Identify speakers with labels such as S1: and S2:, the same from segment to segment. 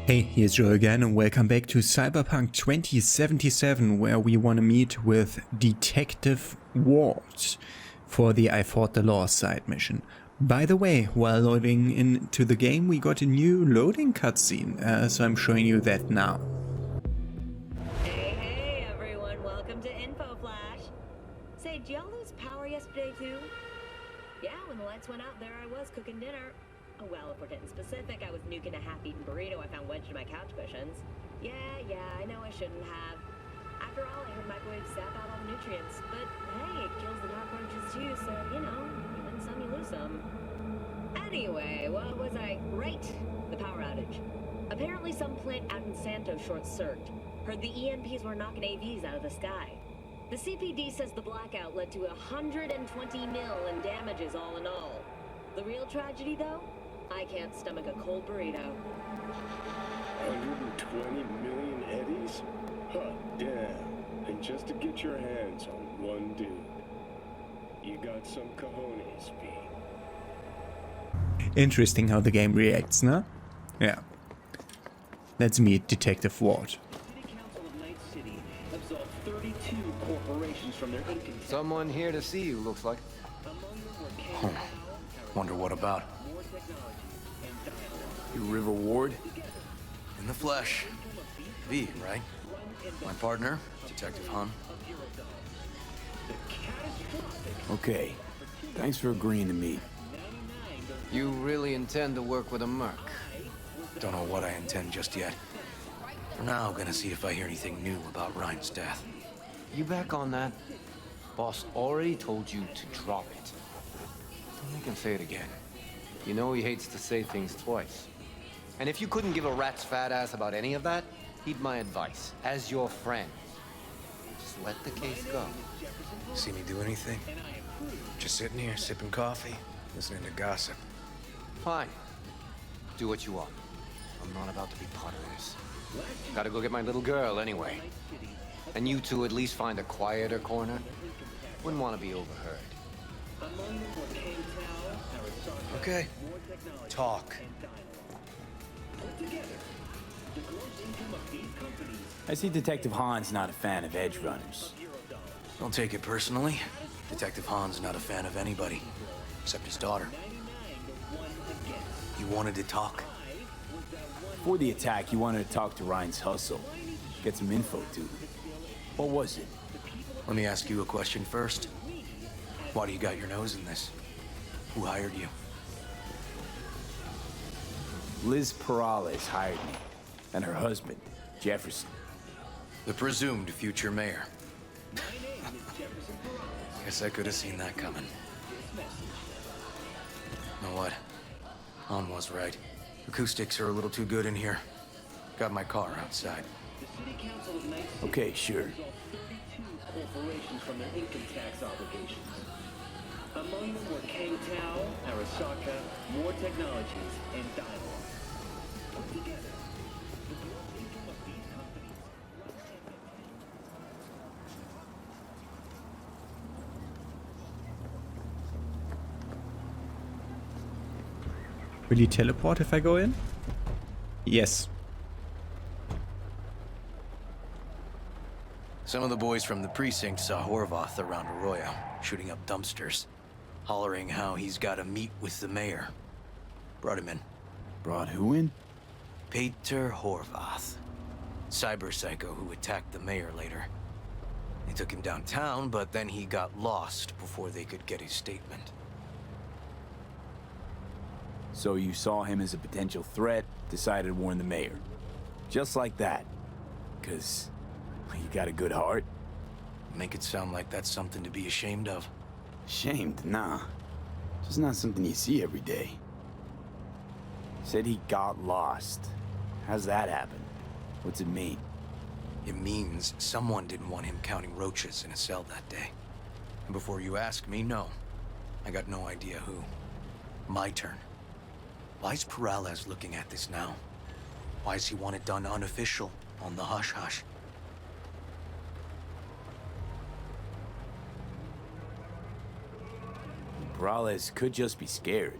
S1: Hey, here's Joe again and welcome back to Cyberpunk 2077, where we want to meet with Detective Ward for the I Fought the Law side mission. By the way, while loading into the game we got a new loading cutscene, so I'm showing you that now.
S2: Hey everyone, welcome to Info Flash. Say, did y'all lose power yesterday too? Yeah, when the lights went out, there I was cooking dinner. Oh well, if we're getting specific, I was nuking a half-eaten burrito I found wedged in my couch cushions. Yeah, I know I shouldn't have. After all, I heard microwaves zap out all the nutrients. But hey, it kills the cockroaches too, so, you know, you win some, you lose some. Anyway, what was I? Right, the power outage. Apparently some plant out in Santo short-circuited. Heard the EMPs were knocking AVs out of the sky. The CPD says the blackout led to 120 mil in damages all in all. The real tragedy, though? I can't stomach a cold burrito.
S3: 120 million eddies? Hot damn. And just to get your hands on one dude. You got some cojones, B.
S1: Interesting how the game reacts, no? Yeah. Let's meet Detective Ward.
S4: City Council of Night City absolved 32 corporations from their income.
S5: Someone here to see you, looks like.
S4: Among them were
S6: Wonder what about?
S4: more technology and dialogue.
S6: You River Ward? In the flesh. V, right? My partner, Detective Hun.
S7: Okay. Thanks for agreeing to meet.
S5: You really intend to work with a merc?
S6: Don't know what I intend just yet. For now, gonna see if I hear anything new about Ryan's death.
S5: You back on that? Boss already told you to drop it. Don't make him say it again. You know he hates to say things twice. And if you couldn't give a rat's fat ass about any of that, heed my advice. As your friend, just let the case go.
S6: See me do anything? Just sitting here, sipping coffee, listening to gossip.
S5: Fine. Do what you want. I'm not about to be part of this. Gotta go get my little girl anyway. And you two at least find a quieter corner. Wouldn't want to be overheard.
S6: Okay. Talk.
S7: I see Detective Han's not a fan of edge runners.
S6: Don't take it personally. Detective Han's not a fan of anybody, except his daughter. You wanted to talk?
S7: Before the attack, you wanted to talk to Ryan's hustle. Get some info, too. What was it?
S6: Let me ask you a question first. Why do you got your nose in this? Who hired you?
S7: Liz Perales hired me. And her husband, Jefferson.
S6: The presumed future mayor. Guess I could have seen that coming. Know what? Han was right. Acoustics are a little too good in here. Got my car outside.
S7: Okay, sure.
S4: 32 corporations from their income tax obligations. Among them were Kang Tao, Arasaka, more technologies, and dialogue. Put together, the gross income of these companies was
S1: Will you teleport if I go in? Yes.
S6: Some of the boys from the precinct saw Horvath around Arroyo, shooting up dumpsters, hollering how he's got to meet with the mayor. Brought him in.
S7: Brought who in?
S6: Peter Horvath. Cyber psycho who attacked the mayor later. They took him downtown, but then he got lost before they could get his statement.
S7: So you saw him as a potential threat, decided to warn the mayor. Just like that. 'Cause you got a good heart.
S6: Make it sound like that's something to be ashamed of.
S7: Shamed? Nah. Just not something you see every day. Said he got lost. How's that happen? What's it mean?
S6: It means someone didn't want him counting roaches in a cell that day. And before you ask me, no. I got no idea who. My turn. Why's Perales looking at this now? Why does he want it done unofficial, on the hush-hush?
S7: Perales could just be scared.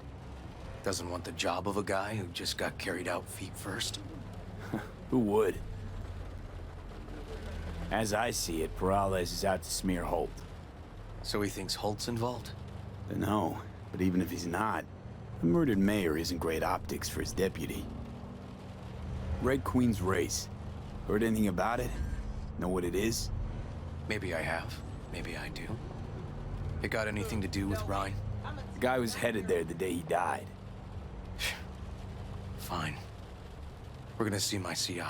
S6: Doesn't want the job of a guy who just got carried out feet first?
S7: Who would? As I see it, Peralez is out to smear Holt.
S6: So he thinks Holt's involved?
S7: No, but even if he's not, the murdered mayor isn't great optics for his deputy. Red Queen's race. Heard anything about it? Know what it is?
S6: Maybe I have. Maybe I do. It got anything to do with Ryan?
S7: The guy was headed there the day he died.
S6: Fine. We're gonna see my CI.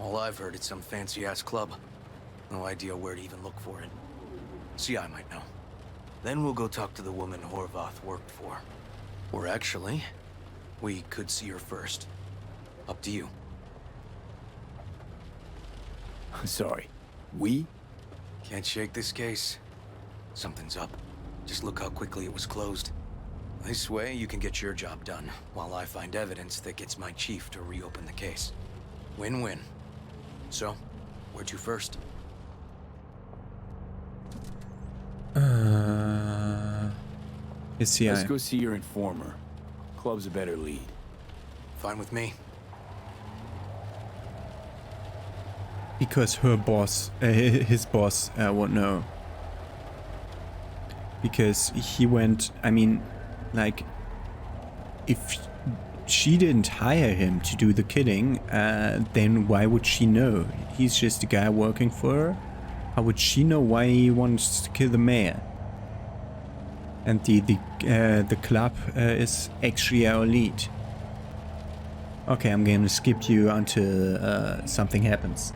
S6: All I've heard, it's some fancy-ass club. No idea where to even look for it. CI might know. Then we'll go talk to the woman Horvath worked for. Or actually, we could see her first. Up to you.
S7: Sorry. We?
S6: Can't shake this case. Something's up. Just look how quickly it was closed. This way, you can get your job done, while I find evidence that gets my chief to reopen the case. Win-win. So, where to first?
S1: His CI.
S7: Let's go see your informer. Club's a better lead.
S6: Fine with me.
S1: Because her boss, his boss, won't know. Because he went, I mean, like, if she didn't hire him to do the killing, then why would she know? He's just a guy working for her. How would she know why he wants to kill the mayor? And the club is actually our lead. Okay, I'm gonna skip you until something happens.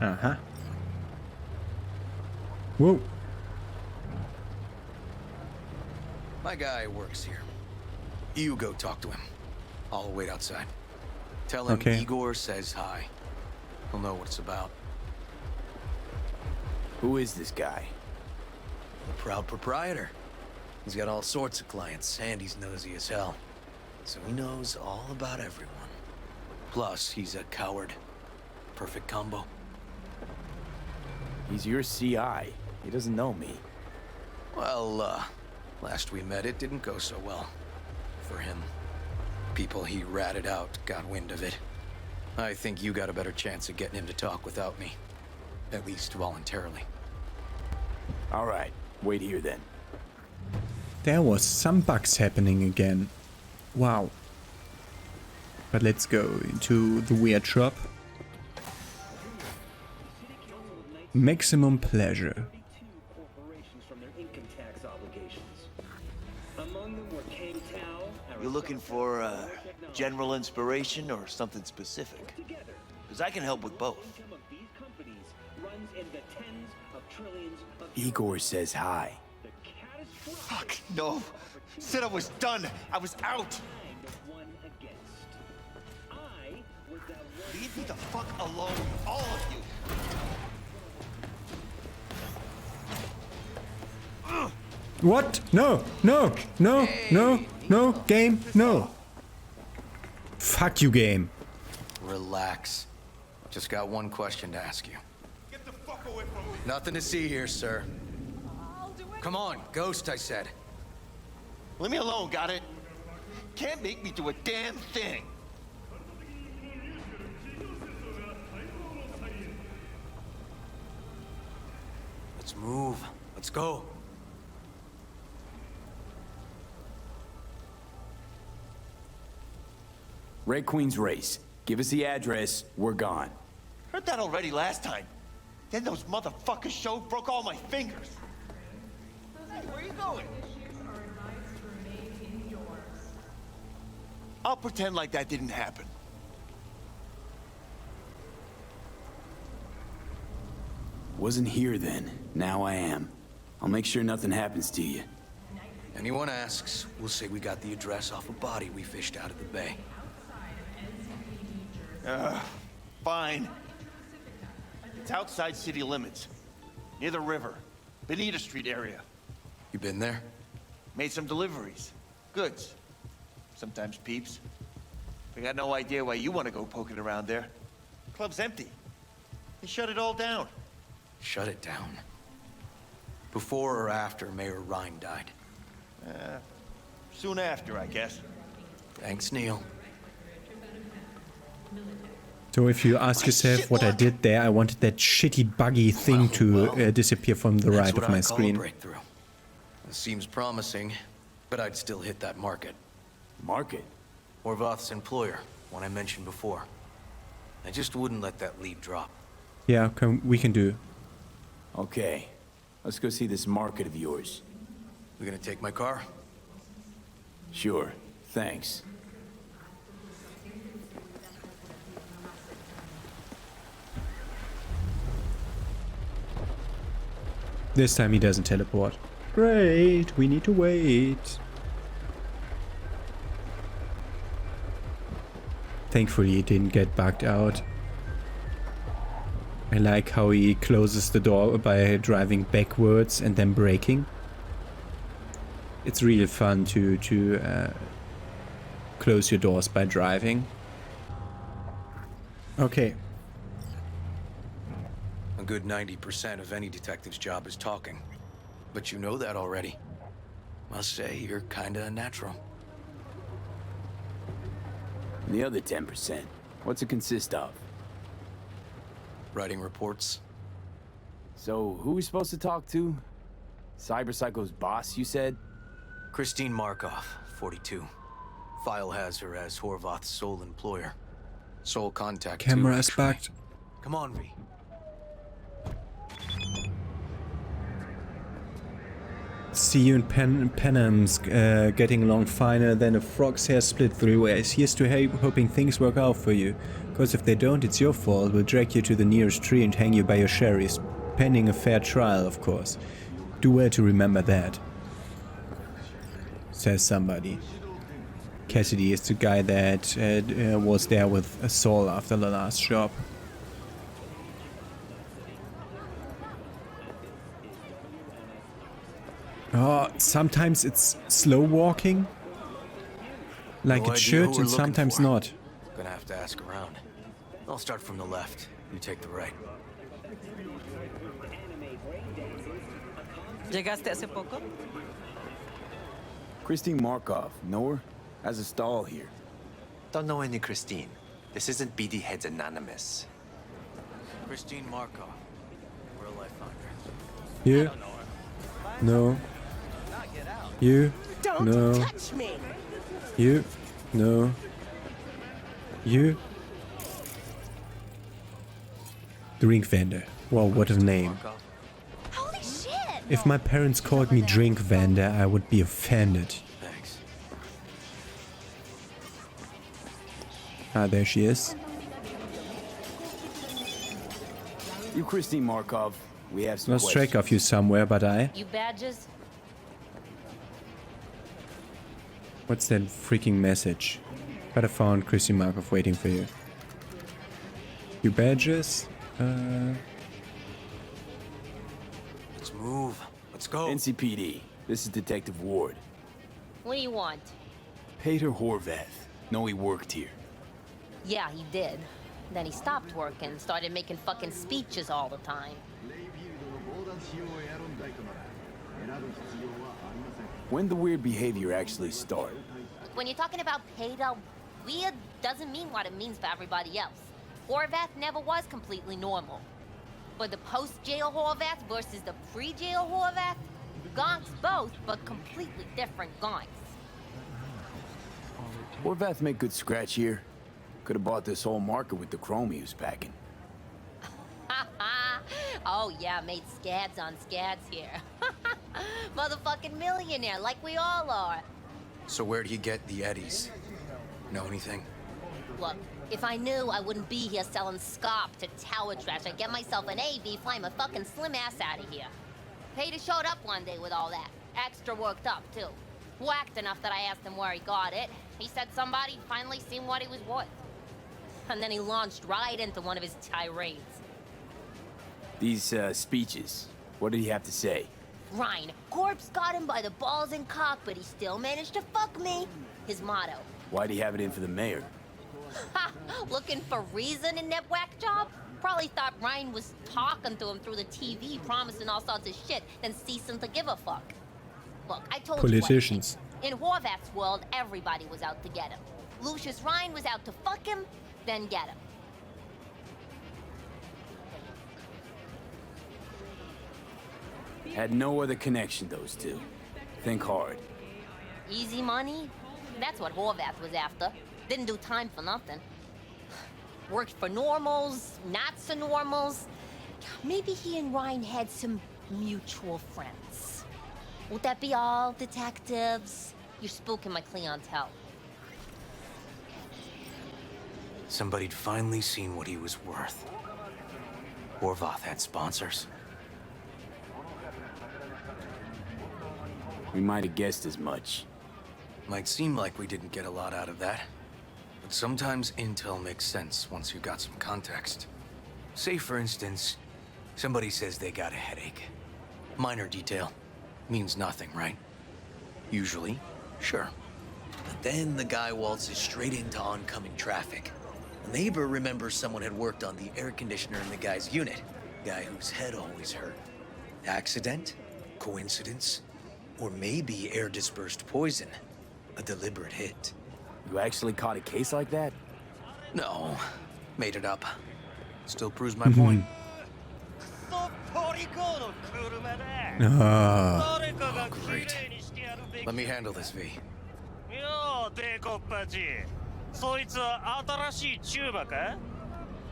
S1: Uh-huh. Whoa.
S6: My guy works here. You go talk to him. I'll wait outside. Tell him
S1: Okay.
S6: Igor says hi. He'll know what it's about.
S7: Who is this guy?
S6: The proud proprietor. He's got all sorts of clients, and he's nosy as hell. So he knows all about everyone. Plus, he's a coward. Perfect combo.
S7: He's your CI. He doesn't know me.
S6: Well, last we met, it didn't go so well. For him. People he ratted out got wind of it. I think you got a better chance of getting him to talk without me. At least voluntarily.
S7: All right, wait here then.
S1: There was some bugs happening again. Wow. But let's go into the weird shop. Maximum pleasure.
S4: corporations from their income tax obligations. Among them were Kang Tao.
S8: You looking for general inspiration or something specific? Because I can help with both.
S4: Income of these companies runs in the tens of trillions of
S7: Igor says hi.
S4: the catastrophic
S8: Fuck, no. Said I was done. I was out.
S4: time of one against. I was that one.
S8: Leave me the fuck alone, all of you.
S1: What? No, no, no, no, no, game, no. Fuck you, game.
S6: Relax. Just got one question to ask you.
S8: Get the fuck away from me.
S6: Nothing to see here, sir. Come on, ghost, I said.
S8: Leave me alone, got it? Can't make me do a damn thing.
S6: Let's move. Let's go.
S7: Red Queen's race. Give us the address, we're gone.
S8: Heard that already last time. Then those motherfuckers showed, broke all my fingers. Hey, where are you going? I'll pretend like that didn't happen.
S7: Wasn't here then. Now I am. I'll make sure nothing happens to you.
S6: Anyone asks, we'll say we got the address off a body we fished out of the bay.
S8: Fine. It's outside city limits. Near the river. Benita Street area.
S6: You been there?
S8: Made some deliveries. Goods. Sometimes peeps. I got no idea why you want to go poking around there. Club's empty. They shut it all down.
S6: Shut it down. Before or after Mayor Ryan died?
S8: Soon after, I guess.
S6: Thanks, Neil.
S1: So if you ask yourself what I did there, I wanted that shitty buggy thing to disappear from the right of my screen.
S6: Breakthrough. It seems promising, but I'd still hit that market.
S7: Market?
S6: Horvath's employer, one I mentioned before. I just wouldn't let that lead drop.
S1: Yeah, we can do.
S7: Okay. Let's go see this market of yours.
S6: We gonna take my car?
S7: Sure. Thanks.
S1: This time he doesn't teleport. Great, we need to wait. Thankfully he didn't get bugged out. I like how he closes the door by driving backwards and then braking. It's really fun to close your doors by driving. Okay.
S6: A good 90% of any detective's job is talking. But you know that already. Must say, you're kinda a natural.
S7: And the other 10%, what's it consist of?
S6: Writing reports.
S7: So, who are we supposed to talk to? Cyberpsycho's boss, you said?
S6: Christine Markov, 42. File has her as Horvath's sole employer. Sole contact too,
S1: Camera is
S6: actually.
S1: bugged.
S6: Come on, V.
S1: See you in Panam's getting along finer than a frog's hair split through ice. Here's to hoping things work out for you. Cause if they don't, it's your fault. We'll drag you to the nearest tree and hang you by your cherries. Pending a fair trial, of course. Do well to remember that. Says somebody. Cassidy is the guy that was there with Saul after the last job. Oh, sometimes it's slow walking, like
S6: No
S1: it
S6: idea
S1: should,
S6: who we're
S1: and
S6: looking
S1: sometimes
S6: for.
S1: not.
S6: Gonna have to ask around. I'll start from the left. You take the right.
S9: ¿Llegaste hace poco?
S7: Christine Markov, know her? Has a stall here.
S10: Don't know any Christine. This isn't BD Heads Anonymous.
S6: Christine Markov. Where'll I find her?
S1: You? No. You?
S9: Don't
S1: No.
S9: touch me!
S1: You? No. You? Drink vendor. Wow, what a name.
S6: Markov?
S2: Holy shit!
S1: If my parents called me drink vendor, I would be offended.
S6: Thanks.
S1: Ah, there she is.
S7: You Christine Markov. We have some
S1: Lost track
S7: questions.
S1: of you somewhere, but I...
S2: You badges?
S1: What's that freaking message? But I found Chrissy Markov waiting for you. You badges?
S6: Let's move. Let's go.
S7: NCPD. This is Detective Ward.
S11: What do you want?
S7: Peter Horvath. Know he worked here.
S11: Yeah, he did. Then he stopped working, started making fucking speeches all the time.
S7: When the weird behavior actually start?
S11: When you're talking about Peter, weird doesn't mean what it means for everybody else. Horvath never was completely normal. But the post-jail Horvath versus the pre-jail Horvath, gonks both, but completely different gonks.
S7: Horvath make good scratch here. Could have bought this whole market with the chrome he was packing.
S11: Oh yeah, made scads on scads here. Motherfucking millionaire, like we all are.
S6: So where'd he get the eddies? Know anything?
S11: Look, if I knew, I wouldn't be here selling scop to tower trash. I'd get myself an AV, fly my fucking slim ass out of here. Peter showed up one day with all that. Extra worked up, too. Whacked enough that I asked him where he got it. He said somebody finally seen what he was worth. And then he launched right into one of his tirades.
S7: These, speeches. What did he have to say?
S11: Ryan, Corpse got him by the balls and cock, but he still managed to fuck me. His motto.
S7: Why'd he have it in for the mayor?
S11: Ha! Looking for reason in that whack job? Probably thought Ryan was talking to him through the TV, promising all sorts of shit, then ceasing to give a fuck. Look, I told
S1: Politicians.
S11: you In Horvath's world, everybody was out to get him. Lucius Rhine was out to fuck him, then get him.
S7: Had no other connection, those two. Think hard.
S11: Easy money? That's what Horvath was after. Didn't do time for nothing. Worked for normals, not so normals. Maybe he and Rhine had some mutual friends. Would that be all, detectives? You're spooking my clientele.
S6: Somebody'd finally seen what he was worth. Horvath had sponsors.
S7: We might have guessed as much.
S6: Might seem like we didn't get a lot out of that. But sometimes intel makes sense once you got some context. Say, for instance, somebody says they got a headache. Minor detail. Means nothing, right? Usually, sure. But then the guy waltzes straight into oncoming traffic. A neighbor remembers someone had worked on the air conditioner in the guy's unit. Guy whose head always hurt. Accident? Coincidence? Or maybe air-dispersed poison. A deliberate hit.
S7: You actually caught a case like that?
S6: No. Made it up. Still proves my point.
S1: Ah.
S6: Oh, great. Let me handle this, V.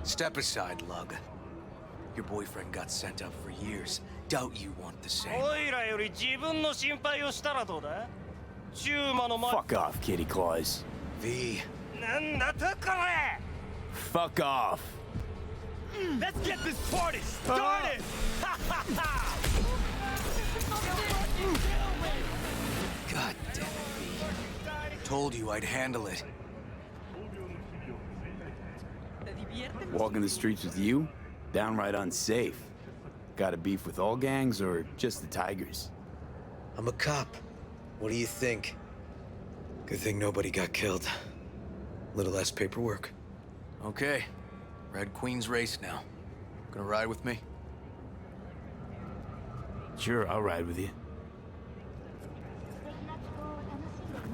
S6: Step aside, Lug. Your boyfriend got sent up for years. Doubt you want the same.
S7: Fuck off, Kitty Claus.
S6: V.
S7: Fuck off.
S8: Let's get this party started!
S6: God damn it, V. Told you I'd handle it.
S7: Walking the streets with you? Downright unsafe. Got a beef with all gangs or just the Tigers?
S6: I'm a cop. What do you think? Good thing nobody got killed. Little less paperwork. Okay. Red Queen's race now. Gonna ride with me?
S7: Sure, I'll ride with you.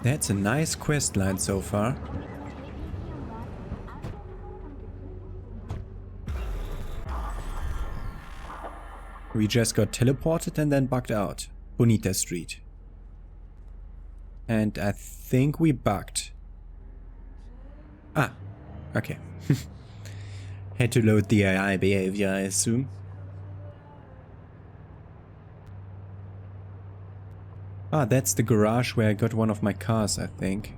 S1: That's a nice quest line so far. We just got teleported and then bugged out. Bonita Street. And I think we bugged. Ah, okay. Had to load the AI behavior, I assume. Ah, that's the garage where I got one of my cars, I think.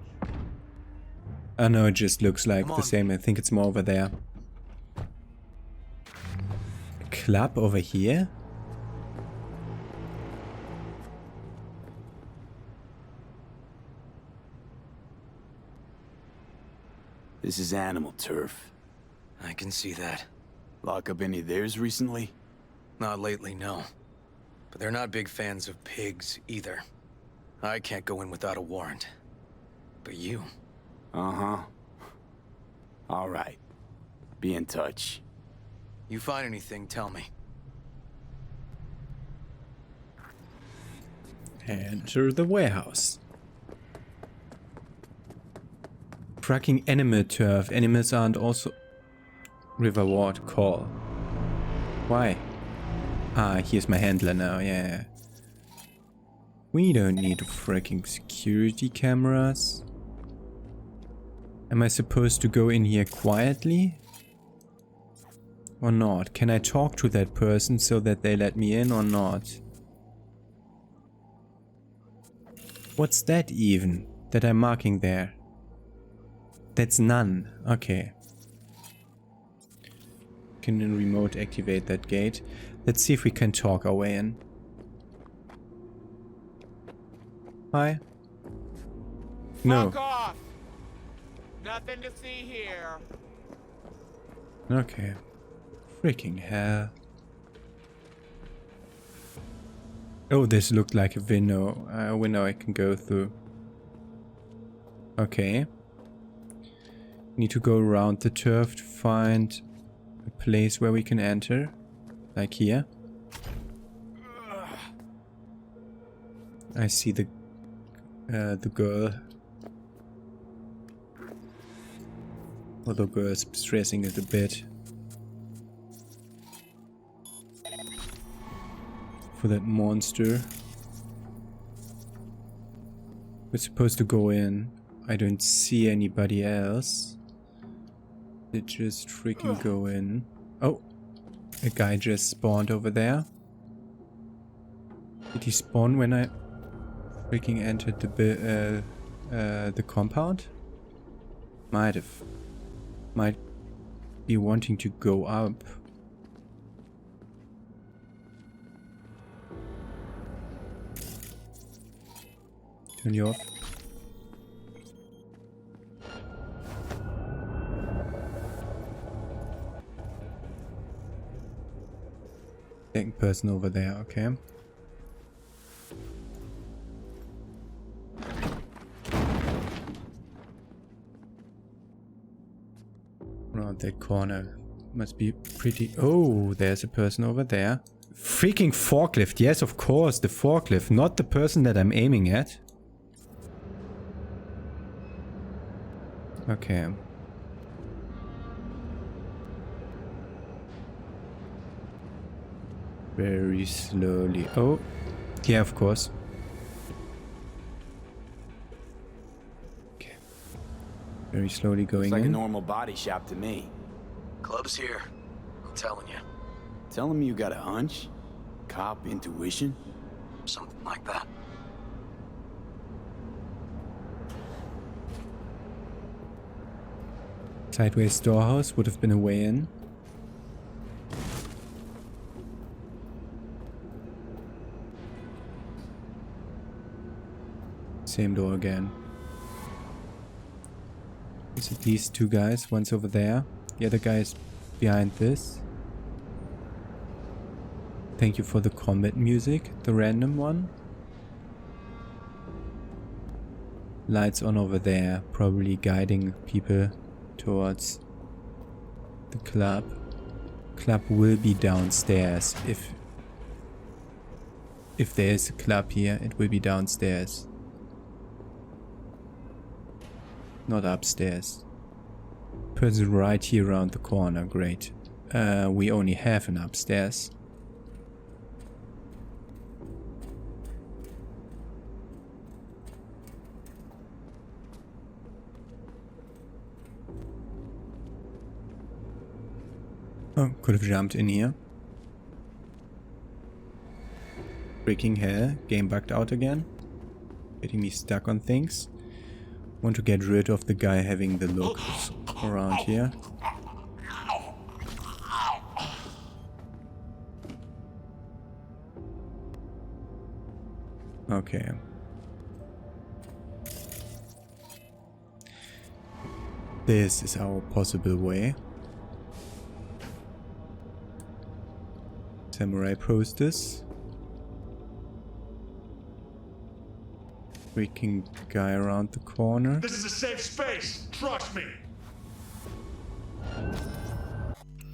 S1: Oh no, it just looks like the same. I think it's more over there. A club over here?
S7: This is animal turf.
S6: I can see that.
S7: Lock up any of theirs recently?
S6: Not lately, no. But they're not big fans of pigs either. I can't go in without a warrant. But you...
S7: Uh-huh. All right. Be in touch.
S6: You find anything, tell me.
S1: Enter the warehouse. Tracking animal turf. Animals aren't also... River Ward call. Why? Ah, here's my handler now, yeah. We don't need freaking security cameras. Am I supposed to go in here quietly? Or not? Can I talk to that person so that they let me in or not? What's that even? That I'm marking there? That's none. Okay. Can remote activate that gate. Let's see if we can talk our way in. Hi. No.
S9: Fuck off. Nothing to see here.
S1: Okay. Freaking hell. Oh, this looked like a window I can go through. Okay. Need to go around the turf to find a place where we can enter. Like here. I see the girl. Or the girl's stressing it a bit. For that monster. We're supposed to go in. I don't see anybody else. They just freaking go in. Oh! A guy just spawned over there. Did he spawn when I freaking entered the compound? Might have. Might be wanting to go up. Turn you off. Second person over there, okay. Around that corner. Must be pretty... Oh, there's a person over there. Freaking forklift. Yes, of course, the forklift. Not the person that I'm aiming at. Okay. Very slowly. Oh, yeah, of course. Okay. Very slowly going
S7: Looks like
S1: in.
S7: a normal body shop to me.
S6: Club's here. I'm telling you.
S7: Telling me you got a hunch? Cop intuition?
S6: Something like that.
S1: Sideways storehouse would have been a way in. Same door again. There's at least two guys. One's over there. The other guy is behind this. Thank you for the combat music. The random one. Lights on over there. Probably guiding people towards the club. Club will be downstairs. If there is a club here, it will be downstairs. Not upstairs. Person right here around the corner. Great. We only have an upstairs. Oh, could have jumped in here. Freaking hell. Game bugged out again. Getting me stuck on things. Want to get rid of the guy having the looks around here. Okay. This is our possible way. Samurai posters. Freaking guy around the corner.
S12: This is a safe space. Trust me.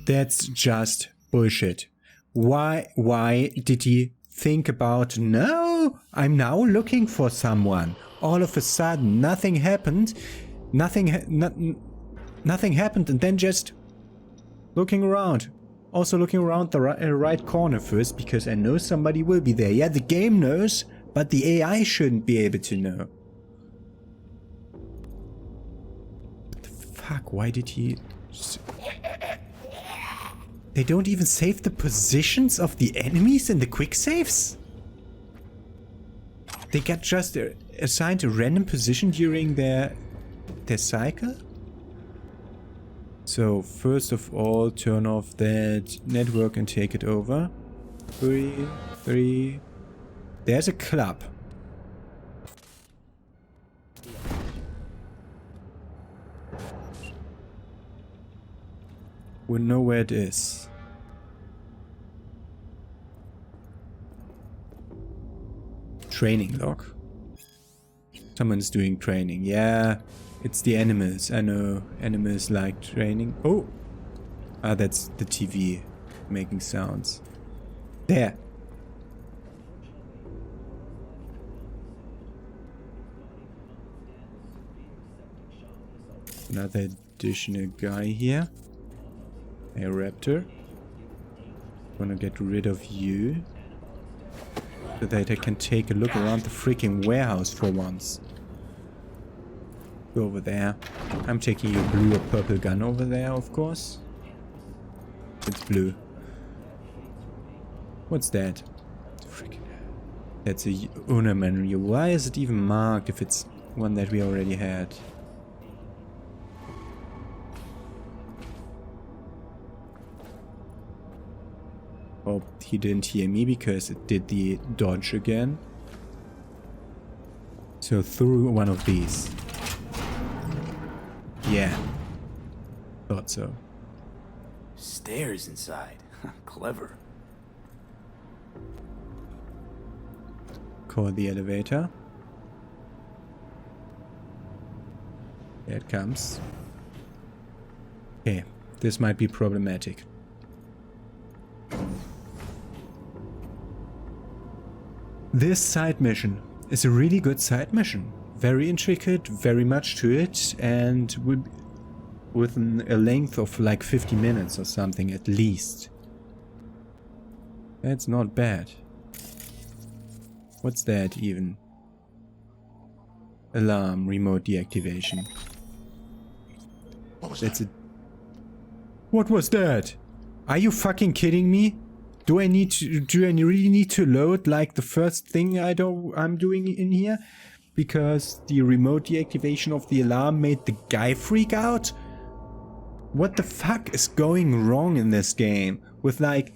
S1: That's just bullshit. Why did he think about, no, I'm now looking for someone. All of a sudden, nothing happened. Nothing happened, and then just looking around. Also looking around the right corner first, because I know somebody will be there. Yeah, the game knows, but the AI shouldn't be able to know. What the fuck? Why did he... They don't even save the positions of the enemies in the quick saves? They got just assigned a random position during their cycle? So, first of all, turn off that network and take it over. 3... There's a club. We know where it is. Training log. Someone's doing training. Yeah, it's the animals. I know animals like training. Oh! Ah, that's the TV making sounds. There. Another additional guy here. A raptor. Gonna get rid of you. So that I can take a look around the freaking warehouse for once. Go over there. I'm taking your blue or purple gun over there, of course. It's blue. What's that? Freaking. That's a ornament. Why is it even marked if it's one that we already had? Oh, he didn't hear me because it did the dodge again. So through one of these. Yeah. Thought so.
S7: Stairs inside. Clever.
S1: Call the elevator. There it comes. Okay, this might be problematic. This side mission is a really good side mission. Very intricate, very much to it, and with a length of like 50 minutes or something at least. That's not bad. What's that even? Alarm, remote deactivation.
S12: What was
S1: That's
S12: that?
S1: it. What was that? Are you fucking kidding me? Do I really need to load like the first thing I'm doing in here? Because the remote deactivation of the alarm made the guy freak out? What the fuck is going wrong in this game? With like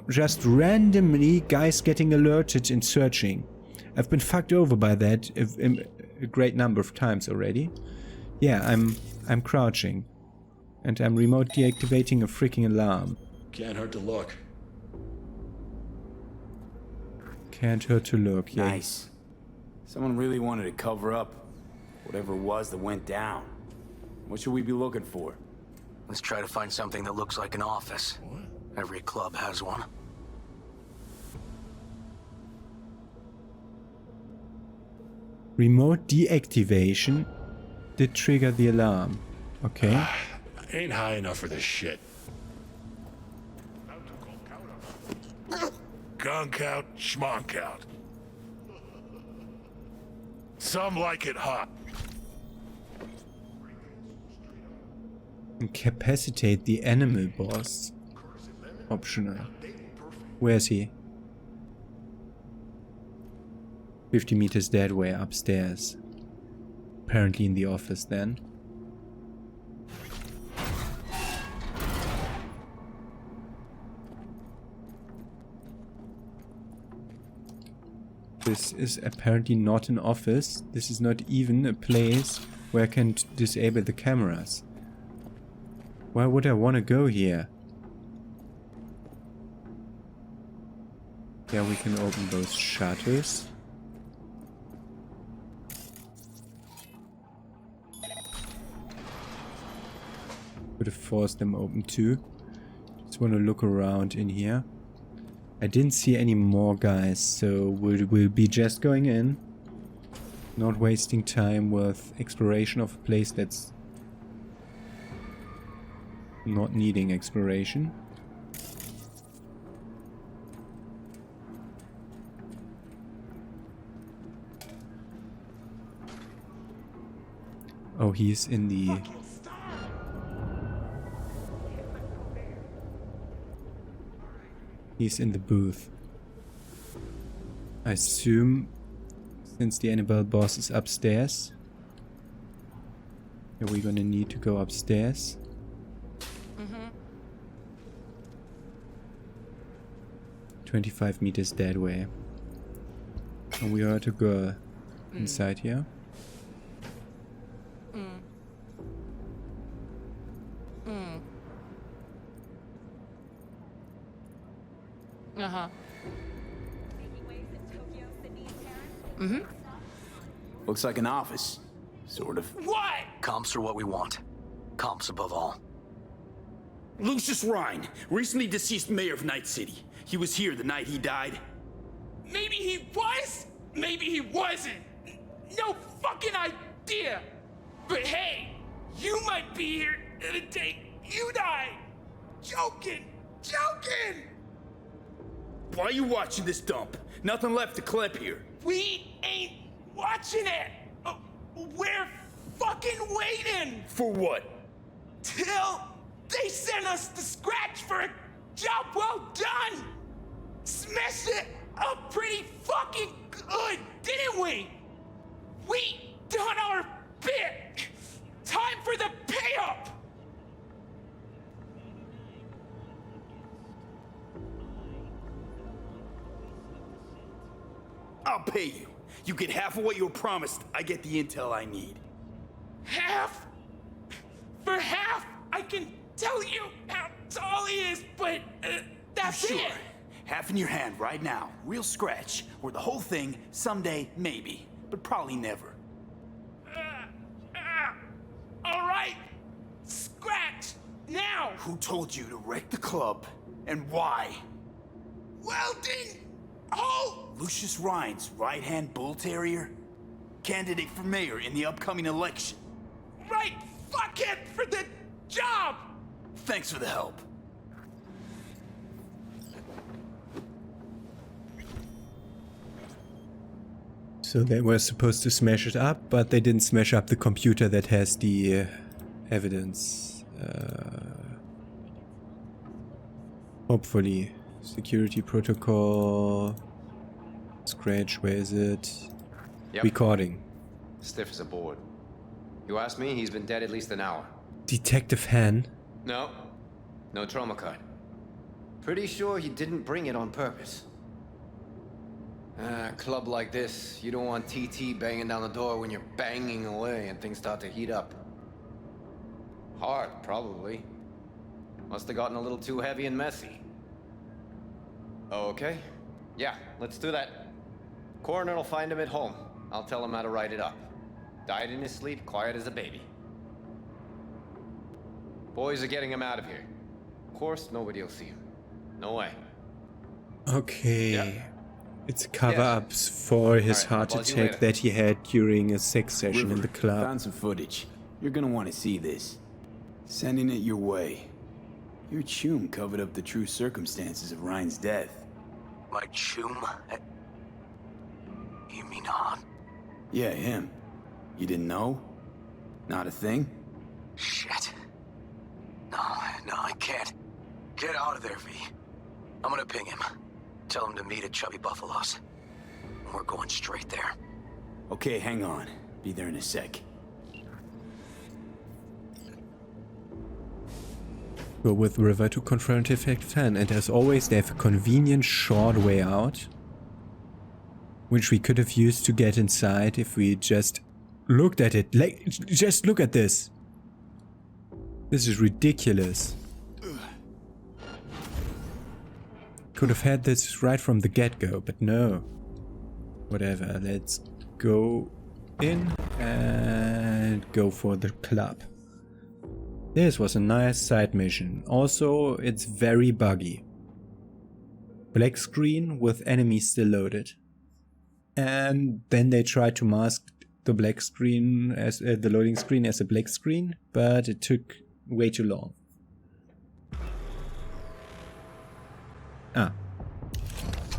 S1: just randomly guys getting alerted and searching. I've been fucked over by that a great number of times already. Yeah, I'm crouching. And I'm remote deactivating a freaking alarm.
S12: Can't hurt to look.
S1: Can't hurt to look, yeah.
S7: Nice. Someone really wanted to cover up whatever it was that went down. What should we be looking for?
S6: Let's try to find something that looks like an office.
S12: What?
S6: Every club has one.
S1: Remote deactivation did trigger the alarm. Okay.
S12: Ain't high enough for this shit. Gunk out, schmonk out. Some like it hot.
S1: Incapacitate the animal boss. Optional. Where's he? 50 meters that way, upstairs. Apparently in the office then. This is apparently not an office. This is not even a place where I can disable the cameras. Why would I want to go here? Yeah, we can open those shutters. Could have forced them open too. Just want to look around in here. I didn't see any more guys, so we'll be just going in. Not wasting time with exploration of a place that's not needing exploration. Oh, he's in the... He's in the booth. I assume, since the Annabelle boss is upstairs, are we gonna need to go upstairs? 25 meters that way. And we are to go inside here.
S7: Looks like an office. Sort of.
S8: What?
S6: Comps are what we want. Comps above all.
S13: Lucius Rhine, recently deceased mayor of Night City. He was here the night he died.
S9: Maybe he was, maybe he wasn't. No fucking idea. But hey, you might be here the day you die. Joking!
S13: Why are you watching this dump? Nothing left to clip here.
S9: We ain't watching it. We're fucking waiting
S13: For what?
S9: till they send us the scratch for a job well done. Smashed it up pretty fucking good, didn't we? We done our bit. Time for the pay-up.
S13: I'll pay you. You get half of what you were promised. I get the intel I need.
S9: Half? For half, I can tell you how tall he is, but that's
S13: Sure.
S9: it.
S13: Half in your hand right now. Real scratch. Or the whole thing, someday, maybe. But probably never.
S9: All right, scratch now.
S13: Who told you to wreck the club? And why?
S9: Weldon, oh,
S13: Lucius Rhine's right-hand bull terrier? Candidate for mayor in the upcoming election.
S9: right fuckhead for the job.
S13: Thanks for the help.
S1: So they were supposed to smash it up, but they didn't smash up the computer that has the evidence. Hopefully. Security protocol. Scratch, where is it?
S5: Yep.
S1: Recording.
S5: Stiff as a board. You ask me, he's been dead at least an hour.
S1: Detective Han.
S5: No. No trauma card. Pretty sure he didn't bring it on purpose. A club like this, you don't want TT banging down the door when you're banging away and things start to heat up. Hard, probably. Must have gotten a little too heavy and messy. Okay. Yeah, let's do that. Coroner will find him at home. I'll tell him how to write it up. Died in his sleep, quiet as a baby. Boys are getting him out of here. Of course, nobody will see him. No way.
S1: Okay.
S5: Yep.
S1: It's cover-ups for his
S5: Alright, I'll
S1: heart
S5: buzz you
S1: attack
S5: later.
S1: that he had during a sex session in the club.
S7: Found some footage. You're gonna want to see this. Sending it your way. Your chum covered up the true circumstances of Ryan's death.
S6: My chum? You mean Han?
S7: Yeah, him. You didn't know? Not a thing?
S6: Shit. No, I can't. Get out of there, V. I'm gonna ping him. Tell him to meet at Chubby Buffalo's. We're going straight there.
S7: Okay, hang on. Be there in a sec.
S1: Go with River to confront Effective Han, and as always they have a convenient short way out, which we could have used to get inside if we just looked at it. Like, just look at this. This is ridiculous. Could have had this right from the get-go, but no. Whatever, let's go in and go for the club. This was a nice side mission. Also, it's very buggy. Black screen with enemies still loaded. And then they tried to mask the black screen as the loading screen as a black screen, but it took way too long.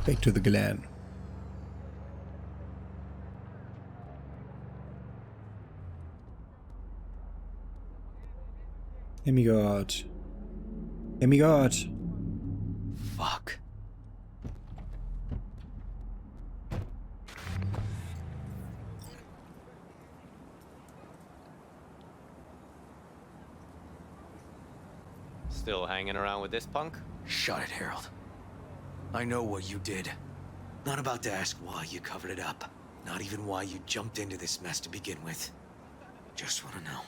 S1: Back to the glen. Demigod. Demigod.
S6: Fuck.
S5: Still hanging around with this punk?
S6: Shut it, Harold. I know what you did. Not about to ask why you covered it up. Not even why you jumped into this mess to begin with. Just want to know.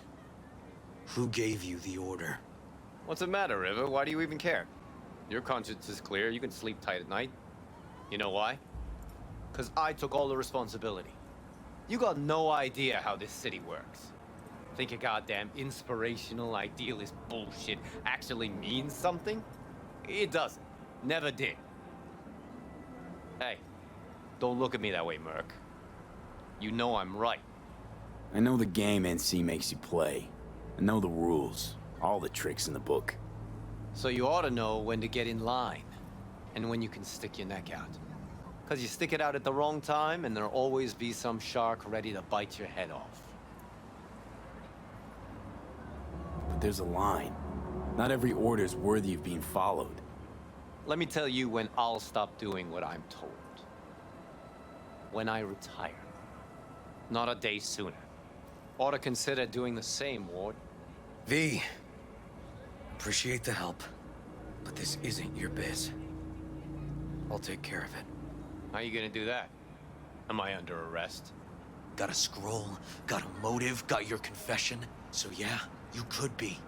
S6: Who gave you the order?
S5: What's the matter, River? Why do you even care? Your conscience is clear. You can sleep tight at night. You know why? Because I took all the responsibility. You got no idea how this city works. Think your goddamn inspirational, idealist bullshit actually means something? It doesn't. Never did. Hey, don't look at me that way, Merc. You know I'm right.
S7: I know the game NC makes you play. I know the rules. All the tricks in the book.
S5: So you ought to know when to get in line, and when you can stick your neck out. Because you stick it out at the wrong time, and there'll always be some shark ready to bite your head off.
S7: But there's a line. Not every order's worthy of being followed.
S5: Let me tell you when I'll stop doing what I'm told. When I retire. Not a day sooner. Ought to consider doing the same, Ward.
S6: V. Appreciate the help, but this isn't your biz. I'll take care of it.
S5: How you gonna do that? Am I under arrest?
S6: Got a scroll, got a motive, got your confession. So yeah, you could be.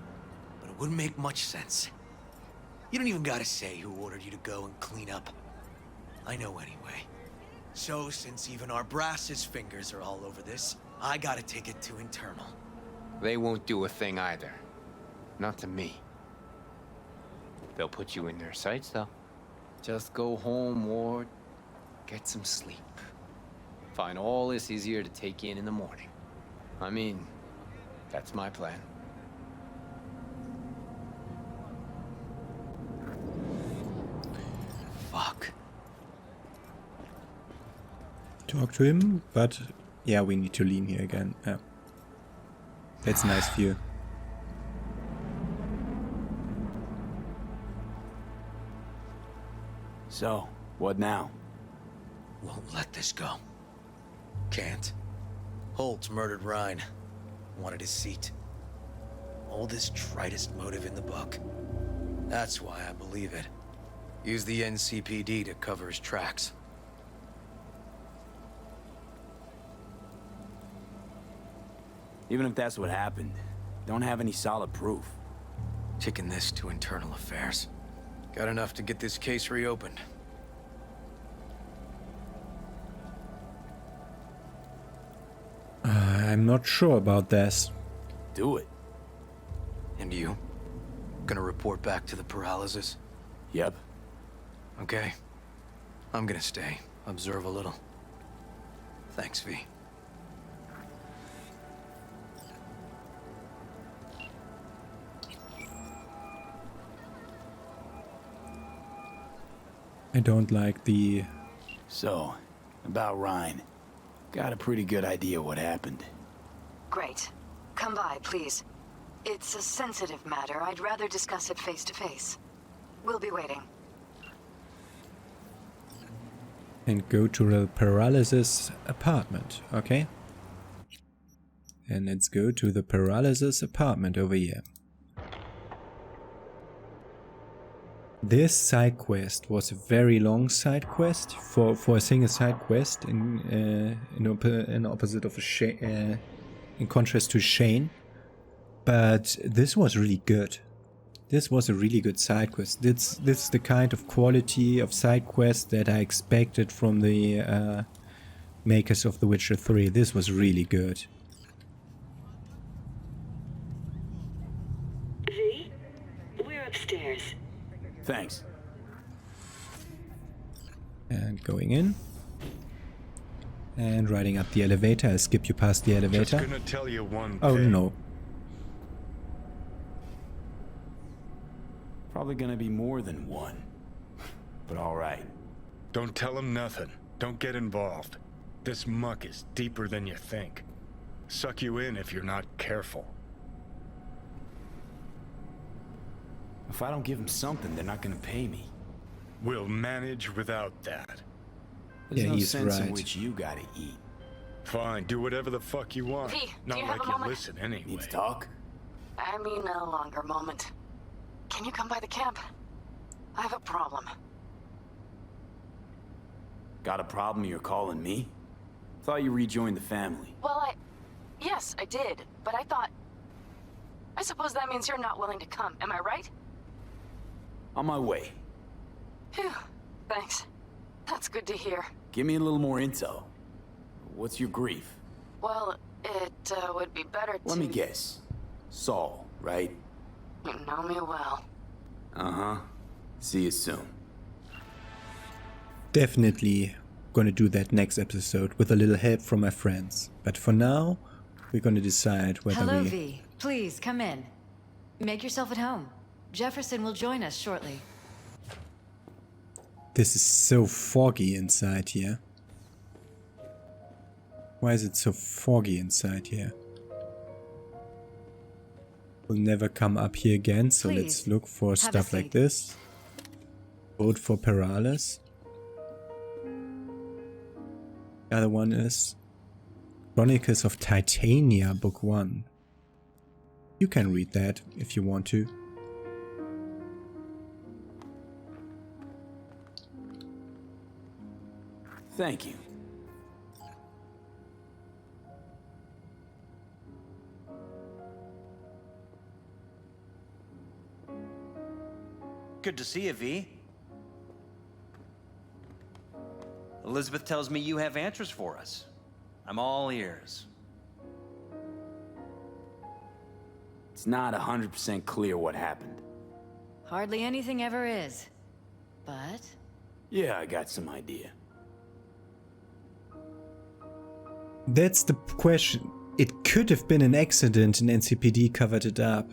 S6: But it wouldn't make much sense. You don't even gotta say who ordered you to go and clean up. I know anyway. So since even our brass's fingers are all over this, I gotta take it to internal.
S5: They won't do a thing either. Not to me. They'll put you in their sights, though. Just go home, Ward. Get some sleep. Find all this easier to take in the morning. I mean, that's my plan.
S6: Fuck.
S1: Talk to him, but yeah, we need to lean here again. Yeah. That's a nice view.
S7: So, what now?
S6: Won't let this go. Can't. Holt's murdered Rhine. Wanted his seat. Oldest, tritest motive in the book. That's why I believe it. Use the NCPD to cover his tracks.
S7: Even if that's what happened, don't have any solid proof.
S6: Kicking this to internal affairs. Got enough to get this case reopened.
S1: I'm not sure about this.
S7: Do it.
S6: And you? Gonna report back to the paralysis?
S7: Yep.
S6: Okay. I'm gonna stay. Observe a little. Thanks, V.
S1: I don't like the...
S7: So, about Rhine. Got a pretty good idea what happened.
S14: Great. Come by, please. It's a sensitive matter. I'd rather discuss it face to face. We'll be waiting.
S1: And go to the paralysis apartment, okay? And let's go to the paralysis apartment over here. This side quest was a very long side quest for a single side quest in opposite of in contrast to Shane, but this was really good. This was a really good side quest. This is the kind of quality of side quest that I expected from the makers of The Witcher 3. This was really good.
S14: V, we're upstairs.
S7: Thanks.
S1: And going in. And riding up the elevator. I'll skip you past the elevator.
S12: Just gonna tell you one
S1: Oh
S12: thing.
S1: no.
S7: Probably gonna be more than one. But alright.
S12: Don't tell him nothing. Don't get involved. This muck is deeper than you think. Suck you in if you're not careful.
S7: If I don't give them something, they're not gonna pay me.
S12: We'll manage without that.
S7: There's
S1: Yeah,
S7: no
S1: he's
S7: sense in
S1: right.
S7: which you gotta eat.
S12: Fine, do whatever the fuck you want.
S14: V, do
S12: Not
S14: you
S12: like
S14: have a
S12: you
S14: moment?
S12: listen anyway.
S7: Need to talk?
S14: I mean a longer moment. Can you come by the camp? I have a problem.
S7: Got a problem you're calling me? Thought you rejoined the family.
S14: Well, yes, I did, but I suppose that means you're not willing to come, am I right?
S7: On my way.
S14: Phew, thanks. That's good to hear.
S7: Give me a little more intel. What's your grief?
S14: Well, it would be better to...
S7: Let me guess. Saul, right?
S14: You know me well.
S7: Uh-huh. See you soon.
S1: Definitely gonna do that next episode with a little help from my friends. But for now, we're gonna decide whether
S14: Hello,
S1: we...
S14: V. Please, come in. Make yourself at home. Jefferson will join us shortly.
S1: This is so foggy inside here. Why is it so foggy inside here? We'll never come up here again, so
S14: Please,
S1: let's look for
S14: have a
S1: stuff like
S14: seat.
S1: this. Vote for Perales. The other one is Chronicles of Titania, Book 1. You can read that if you want to.
S7: Thank you.
S10: Good to see you, V. Elizabeth tells me you have answers for us. I'm all ears.
S7: It's not 100% clear what happened.
S14: Hardly anything ever is. But...
S7: Yeah, I got some idea.
S1: That's the question. It could have been an accident and NCPD covered it up.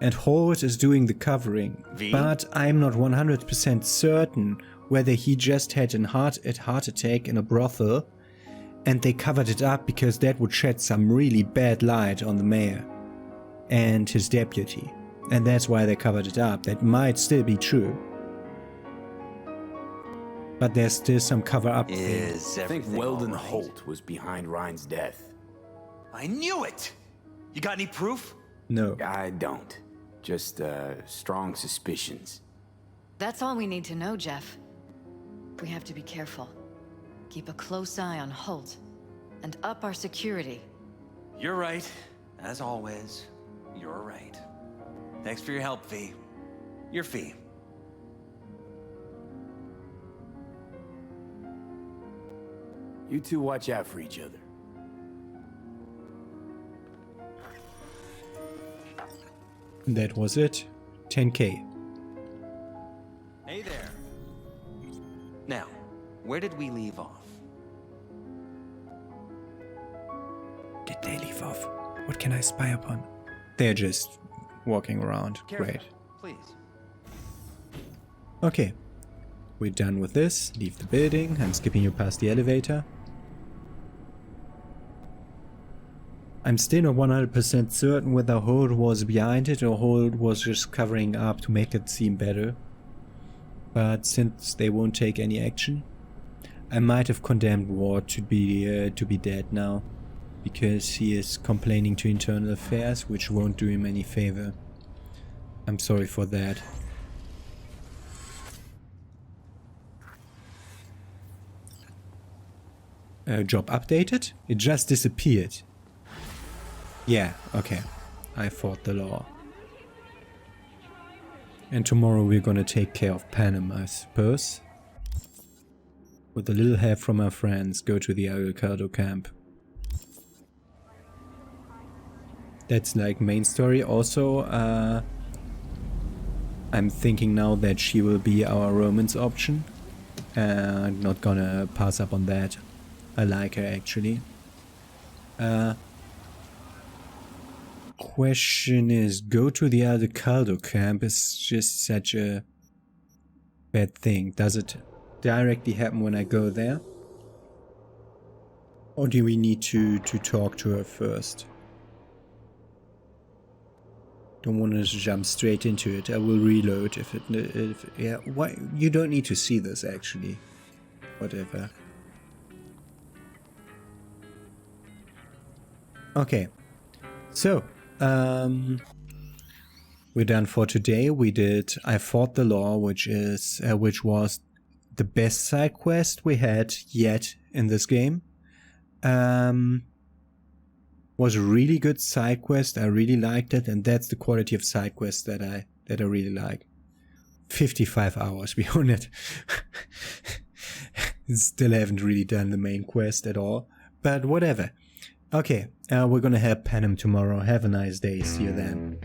S1: And Holt is doing the covering.
S10: V?
S1: But I'm not 100% certain whether he just had a heart attack in a brothel and they covered it up because that would shed some really bad light on the mayor and his deputy. And that's why they covered it up. That might still be true. But there's still some cover-up thing.
S7: I think Weldon Holt was behind Ryan's death.
S10: I knew it! You got any proof?
S1: No.
S7: I don't. Just, strong suspicions.
S14: that's all we need to know, Jeff. We have to be careful. Keep a close eye on Holt. And up our security.
S10: You're right. As always, you're right. Thanks for your help, V. Your fee.
S7: You two watch out for each other.
S1: That was it. 10K.
S10: Hey there. Now, where did we leave off?
S1: Did they leave off? What can I spy upon? They're just walking around.
S10: Careful,
S1: Great.
S10: please.
S1: Okay. We're done with this. Leave the building. I'm skipping you past the elevator. I'm still not 100% certain whether Holt was behind it or Holt was just covering up to make it seem better. But since they won't take any action, I might have condemned Ward to be dead now, because he is complaining to Internal Affairs, which won't do him any favor. I'm sorry for that. Job updated? It just disappeared. Yeah, okay. I fought the law. And tomorrow we're gonna take care of Panem, I suppose. With a little help from our friends, go to the Agriculto camp. That's like main story. Also, I'm thinking now that she will be our romance option. I'm not gonna pass up on that. I like her actually. Question is, go to the Agriculto camp is just such a bad thing. Does it directly happen when I go there? Or do we need to talk to her first? Don't want to jump straight into it. I will reload if yeah, why? You don't need to see this actually. Whatever. Okay. So, we're done for today. We did I Fought the Law, which was the best side quest we had yet in this game. Was a really good side quest. I really liked it, and that's the quality of side quests that I really like. 55 hours we own it. Still haven't really done the main quest at all, but whatever. Okay, we're gonna help Panem tomorrow. Have a nice day. See you then.